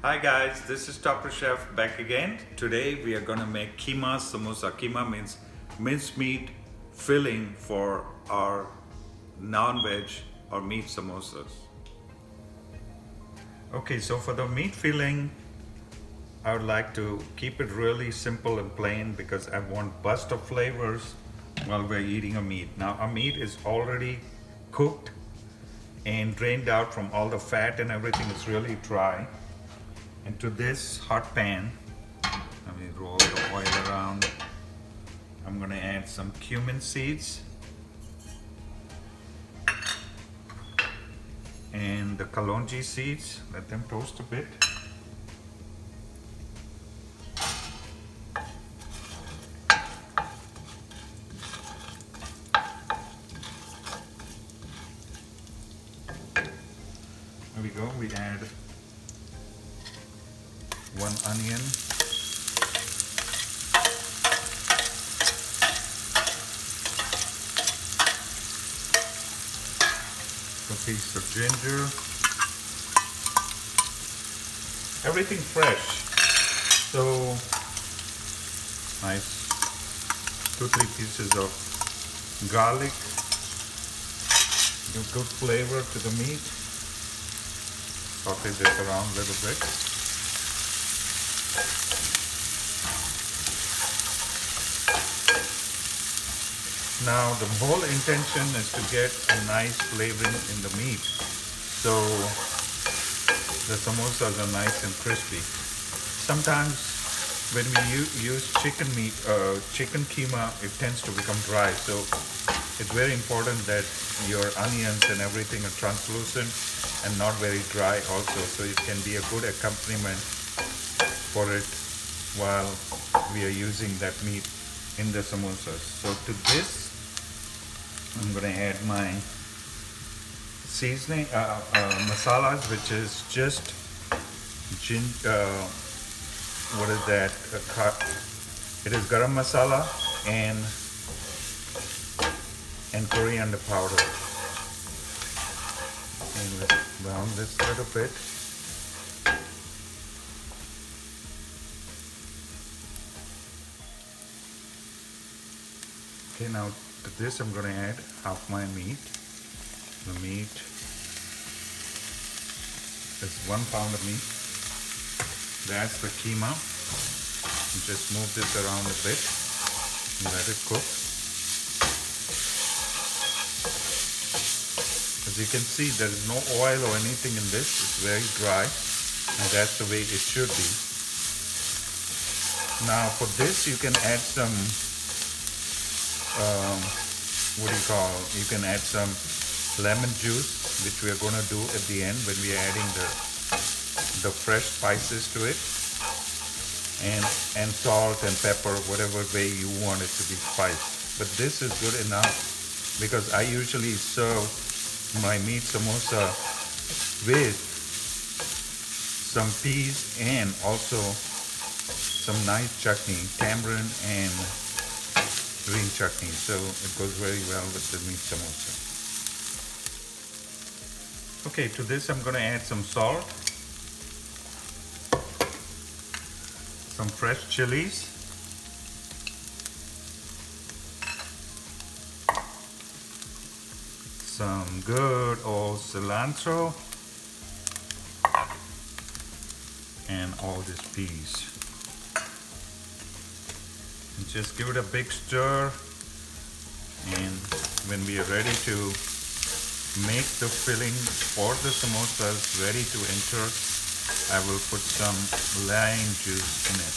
Hi guys, this is Topper Chef back again. Today we are gonna make keema samosa. Keema means mincemeat filling for our non-veg or meat samosas. Okay, so for the meat filling, I would like to keep it really simple and plain because I want burst of flavors while we're eating a meat. Now our meat is already cooked and drained out from all the fat and everything. It's really dry. Into this hot pan, let me roll the oil around. I'm gonna add some cumin seeds and the kalonji seeds. Let them toast a bit. There we go. We add 1 onion, a piece of ginger, everything fresh. So nice 2-3 pieces of garlic, give good flavor to the meat. Saute this around a little bit. Now the whole intention is to get a nice flavoring in the meat, so the samosas are nice and crispy. Sometimes when we use chicken meat, chicken keema, it tends to become dry, so it's very important that your onions and everything are translucent and not very dry also, so it can be a good accompaniment for it while we are using that meat in the samosas. So to this I'm going to add my seasoning, masalas, which is just what is that? It is garam masala and coriander powder. And let's brown this a little bit. Okay, now to this I'm going to add half my meat. The meat is 1 pound of meat. That's the keema. Just move this around a bit and let it cook. As you can see, there is no oil or anything in this. It's very dry, and that's the way it should be. Now for this you can add some you can add some lemon juice, which we are going to do at the end when we are adding the fresh spices to it, and salt and pepper, whatever way you want it to be spiced. But this is good enough because I usually serve my meat samosa with some peas and also some nice chutney, tamarind and green chutney, so it goes very well with the meat samosa. Okay, to this I'm going to add some salt, some fresh chilies, some good old cilantro, and all these peas. And just give it a big stir, and when we are ready to make the filling for the samosas ready to enter, I will put some lime juice in it.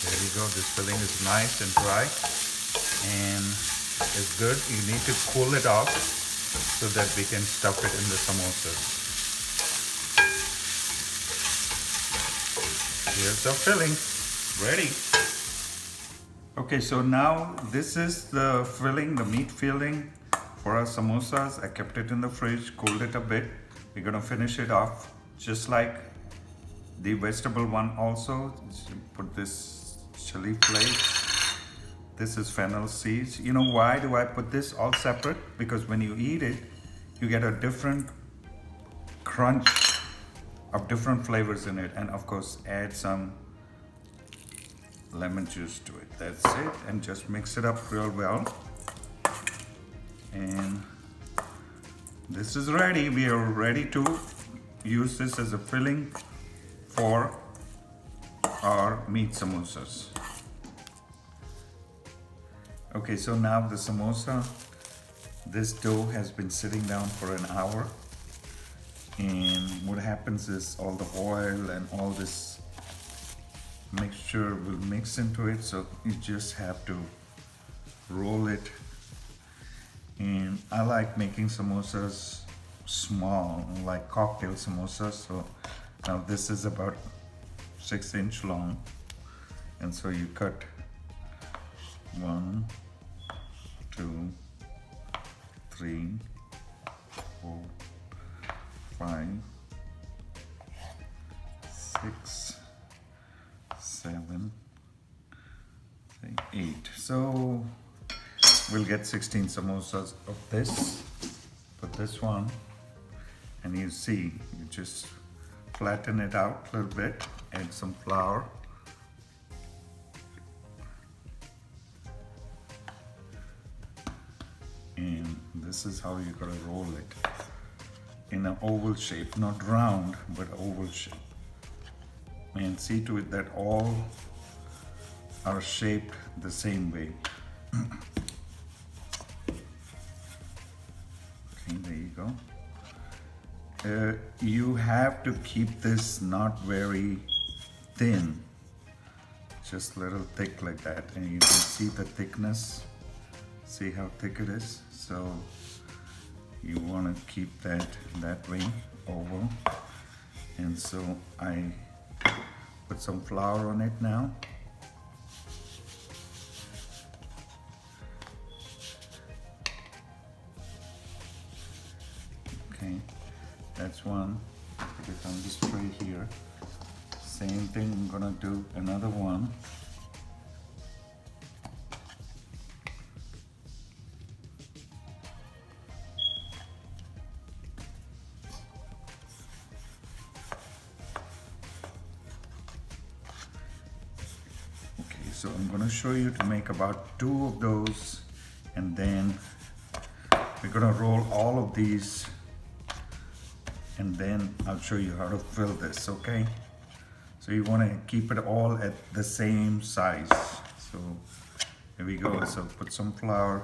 There you go. This filling is nice and dry and it's good. You need to cool it off so that we can stuff it in the samosas. Here's the filling. Ready. Okay, so now this is the filling, the meat filling for our samosas. I kept it in the fridge, cooled it a bit. We're gonna finish it off just like the vegetable one also. Put this chili flakes. This is fennel seeds. You know why do I put this all separate? Because when you eat it, you get a different crunch of different flavors in it, and of course add some lemon juice to it. That's it, and just mix it up real well. And this is ready. We are ready to use this as a filling for our meat samosas. Okay, so now the samosa, this dough has been sitting down for an hour, and what happens is all the oil and all this mixture will mix into it, so you just have to roll it. And I like making samosas small, like cocktail samosas. So now this is about 6-inch long, and so you cut 1, 2, 3, 4, 5, 6, 7, 8. So we'll get 16 samosas of this. Put this one, and you see, you just flatten it out a little bit, add some flour. And this is how you're gonna roll it in an oval shape, not round, but oval shape. And see to it that all are shaped the same way. Okay, there you go. You have to keep this not very thin, just a little thick like that, and you can see the thickness. See how thick it is? So you want to keep that way, oval. And so I put some flour on it now. Okay, that's one. Put it on this tray here. Same thing, I'm gonna do another one. So I'm going to show you to make about 2 of those, and then we're going to roll all of these, and then I'll show you how to fill this, okay? So you want to keep it all at the same size. So here we go. So put some flour.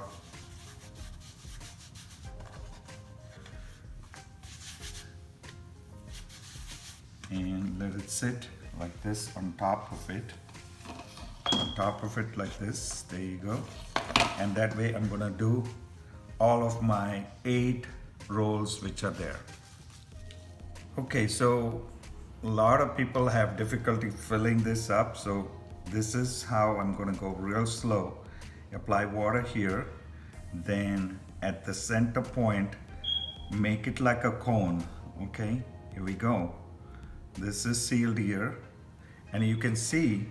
And let it sit like this on top of it. On top of it like this, there you go. And that way I'm gonna do all of my 8 rolls which are there. Okay, so a lot of people have difficulty filling this up, so this is how I'm gonna go real slow. Apply water here, then at the center point, make it like a cone, okay? Here we go. This is sealed here, and you can see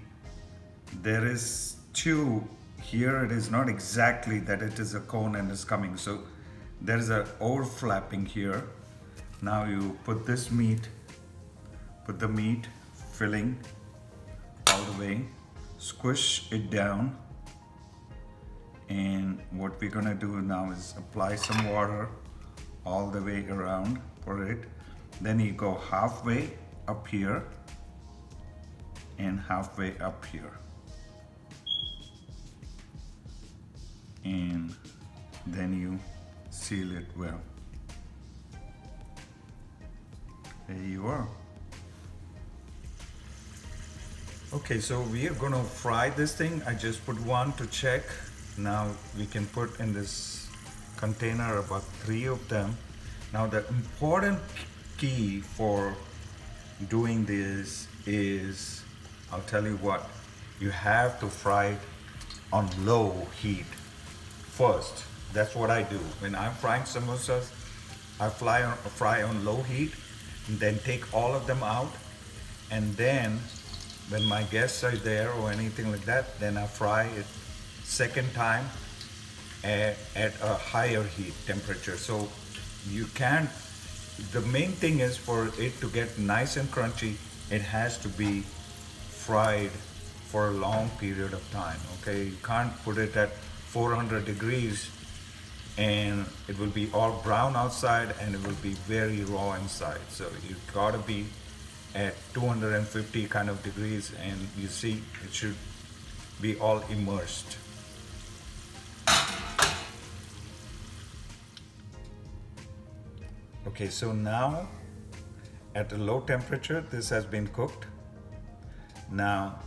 there is 2 here. It is not exactly that it is a cone and is coming, so there is a overflapping here. Now you put this meat, put the meat filling all the way, squish it down, and what we're gonna do now is apply some water all the way around for it. Then you go halfway up here and halfway up here. And then you seal it well. There you are. Okay, so we are gonna fry this thing. I just put 1 to check. Now we can put in this container about 3 of them. Now the important key for doing this is, I'll tell you what, you have to fry it on low heat first. That's what I do. When I'm frying samosas, I fry on low heat, and then take all of them out, and then when my guests are there or anything like that, then I fry it second time at a higher heat temperature. So you can't the main thing is for it to get nice and crunchy, it has to be fried for a long period of time. Okay, you can't put it at 400 degrees and it will be all brown outside and it will be very raw inside. So you gotta be at 250 kind of degrees, and you see it should be all immersed. Okay, so now at a low temperature this has been cooked. Now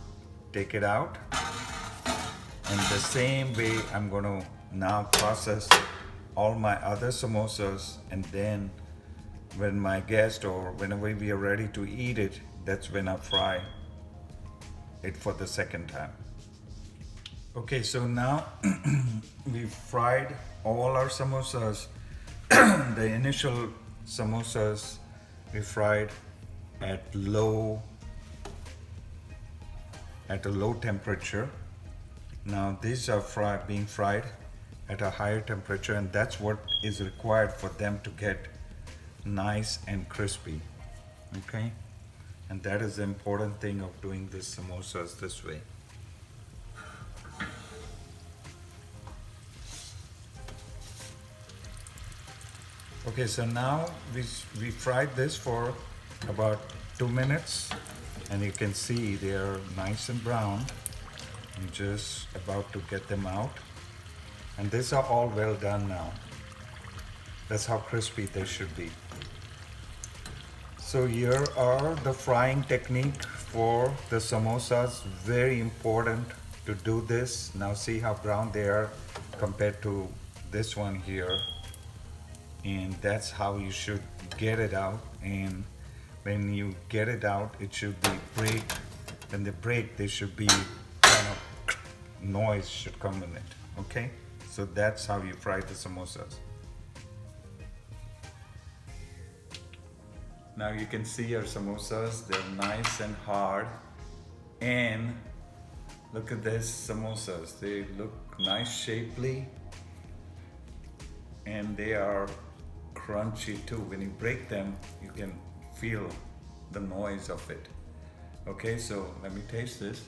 take it out, and the same way I'm going to now process all my other samosas, and then when my guest or whenever we are ready to eat it, that's when I fry it for the second time. Okay, so now we've fried all our samosas. The initial samosas we fried at a low temperature. Now these are being fried at a higher temperature, and that's what is required for them to get nice and crispy. Okay, and that is the important thing of doing this samosas this way. Okay, so now we fried this for about 2 minutes, and you can see they are nice and brown. I'm just about to get them out, and these are all well done now. That's how crispy they should be. So here are the frying technique for the samosas. Very important to do this. Now see how brown they are compared to this one here. And that's how you should get it out. And when you get it out, it should be break. When they break, there should be kind of noise should come in it. Okay, so that's how you fry the samosas. Now you can see our samosas, they're nice and hard. And look at this samosas, they look nice, shapely, and they are crunchy too. When you break them, you can feel the noise of it. Okay, so let me taste this.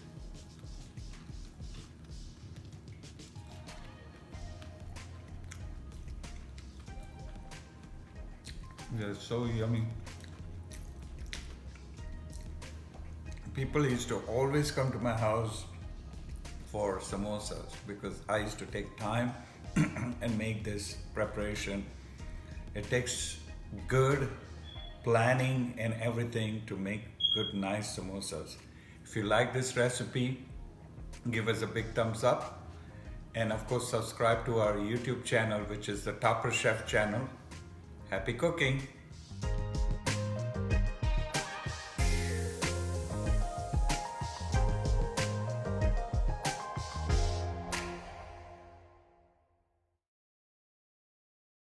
They're so yummy. People used to always come to my house for samosas because I used to take time and make this preparation. It takes good planning and everything to make good, nice samosas. If you like this recipe, give us a big thumbs up, and of course subscribe to our YouTube channel, which is the Topper Chef channel. Happy cooking!